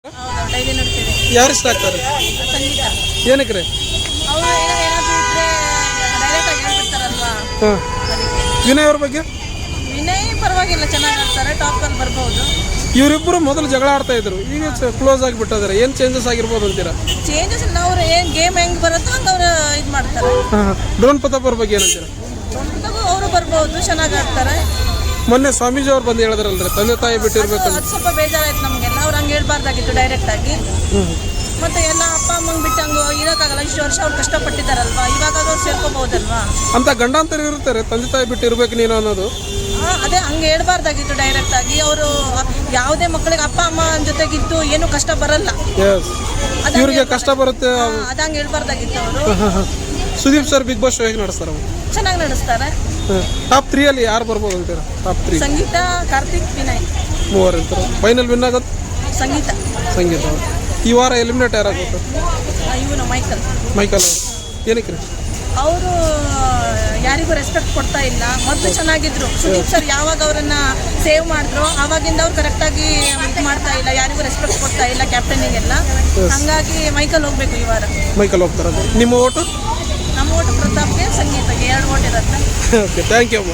ಹೌದು ಡೈಲಿ ನೋಡ್ತೀವಿ. ಯಾರು ಇಷ್ಟ ಆಗ್ತಾರೆ? ಸಂಗೀತ ಏನಕ್ಕೆ ರೀ? ಅವರು ಏನಾದರೂ ಇದ್ರೆ ಡೈರೆಕ್ಟ್ ಆಗಿ ಹೇಳ್ಬಿಡ್ತಾರಲ್ವಾ ಹಾಂ. ಅದಕ್ಕೆ. ವಿನಯ್ ಅವ್ರ ಬಗ್ಗೆ? ವಿನಯ್ ಪರವಾಗಿಲ್ಲ, ಚೆನ್ನಾಗಿ ಆಡ್ತಾರೆ, ಟಾಪಲ್ಲಿ ಬರ್ಬೋದು. ಇವರಿಬ್ಬರು ಮೊದಲು ಜಗಳ ಆಡ್ತಾ ಇದ್ರು, ಈಗ ಕ್ಲೋಸ್ ಆಗಿಬಿಟ್ಟಿದ್ದಾರೆ. ಏನು ಚೇಂಜಸ್ ಆಗಿರ್ಬೋದು ಅಂತೀರಾ? ಚೇಂಜಸ್ ಅವ್ರು ಏನು ಗೇಮ್ ಹೆಂಗೆ ಬರುತ್ತೋ ಹಂಗೆ ಅವರು ಇದು ಮಾಡ್ತಾರೆ. ಹಾಂ. ಡ್ರೋನ್ ಪ್ರತಾಪ್ ಅವ್ರ ಬಗ್ಗೆ ಏನಂತೀರಾ? ಸ್ವಂತಗೂ ಅವರು ಬರ್ಬೋದು, ಚೆನ್ನಾಗಿ ಆಡ್ತಾರೆ. ಮೊನ್ನೆ ಸ್ವಾಮೀಜಿ ಅವ್ರು ಬಂದು ಹೇಳಿದ್ರಲ್ರಿ ತಂದೆ ತಾಯಿ ಬಿಟ್ಟಿರ್ಬೇಕಂತ. ಅದು ಸ್ವಲ್ಪ ಬೇಜಾರಾಯ್ತು ನಮಗೆಲ್ಲ. ಅವ್ರು ಹಂಗೆ ಹೇಳ್ಬಾರ್ದಾಗಿತ್ತು ಡೈರೆಕ್ಟಾಗಿ. ಮತ್ತೆ ಎಲ್ಲ ಅಪ್ಪ ಅಮ್ಮಂಗೆ ಬಿಟ್ಟು ಹಂಗೆ ಇರೋಕ್ಕಾಗಲ್ಲ. ಇಷ್ಟು ವರ್ಷ ಅವ್ರು ಕಷ್ಟಪಟ್ಟಿದ್ದಾರಲ್ವಾ, ಇವಾಗ ಅವ್ರು ಸೇರ್ಕೋಬಹುದಲ್ವಾ ಅಂತ ಗಂಡಾಂತರ ಇರ್ತಾರೆ, ತಂದೆ ತಾಯಿ ಬಿಟ್ಟು ಇರ್ಬೇಕು ನೀನು ಅನ್ನೋದು. ಅದೇ ಹಂಗೆ ಹೇಳ್ಬಾರ್ದಾಗಿತ್ತು ಡೈರೆಕ್ಟಾಗಿ. ಅವರು ಯಾವುದೇ ಮಕ್ಕಳಿಗೆ ಅಪ್ಪ ಅಮ್ಮ ಜೊತೆಗಿದ್ದು ಏನು ಕಷ್ಟ ಬರಲ್ಲ. ಇವ್ರಿಗೆ ಕಷ್ಟ ಬರುತ್ತೆ. ಅದಂಗೆ ಹೇಳ್ಬಾರ್ದಾಗಿತ್ತು ಅವರು. ಸುದೀಪ್ ಸರ್ ಬಿಗ್ ಬಾಸ್ ಶೋ ಹೇಗೆ ನಡೆಸ್ತಾರೆ? ಚೆನ್ನಾಗಿ ನಡೆಸ್ತಾರೆ. ಟಾಪ್ 3 ಅಲ್ಲಿ ಯಾರು ಬರ್ಬೋದು ಅಂತೀರಾ? ಟಾಪ್ 3 ಸಂಗೀತ, ಕಾರ್ತಿಕ್, ವಿನಯ್ ಮೂವರು ಇರ್ತಾರೆ. ಫೈನಲ್ ವಿನ್ ಆಗೋದು ಸಂಗೀತ. ಸಂಗೀತ. ಈ ವಾರ ಎಲಿಮಿನೇಟ್ ಯಾರಾಗುತ್ತೆ? ಇವನು ಮೈಕಲ್ ಅವರು. ಏನಕ್ಕೆ ರೀ? ಅವರು ಯಾರಿಗೂ ರೆಸ್ಪೆಕ್ಟ್ ಕೊಡ್ತಾ ಇಲ್ಲ. ಮೊದಲು ಚೆನ್ನಾಗಿದ್ರು. ಸುದೀಪ್ ಸರ್ ಯಾವಾಗ ಅವರನ್ನ ಸೇವ್ ಮಾಡಿದ್ರು ಆವಾಗಿಂದ ಅವ್ರು ಕರೆಕ್ಟಾಗಿ ಇದು ಮಾಡ್ತಾ ಇಲ್ಲ, ಯಾರಿಗೂ ರೆಸ್ಪೆಕ್ಟ್ ಕೊಡ್ತಾ ಇಲ್ಲ ಕ್ಯಾಪ್ಟನಿಗೆಲ್ಲ. ಹಂಗಾಗಿ ಮೈಕಲ್ ಹೋಗ್ಬೇಕು ಈ ವಾರ. ಮೈಕಲ್ ಹೋಗ್ತಾರೆ. ನಿಮ್ಮ ಓಟು? ನಮ್ಮ ಓಟು ಪ್ರತಾಪ್ಗೆ, ಸಂಗೀತಗೆ 2 ಓಟ್ ಇರುತ್ತೆ. ಓಕೆ, ಥ್ಯಾಂಕ್ ಯು ಅಮ್ಮ.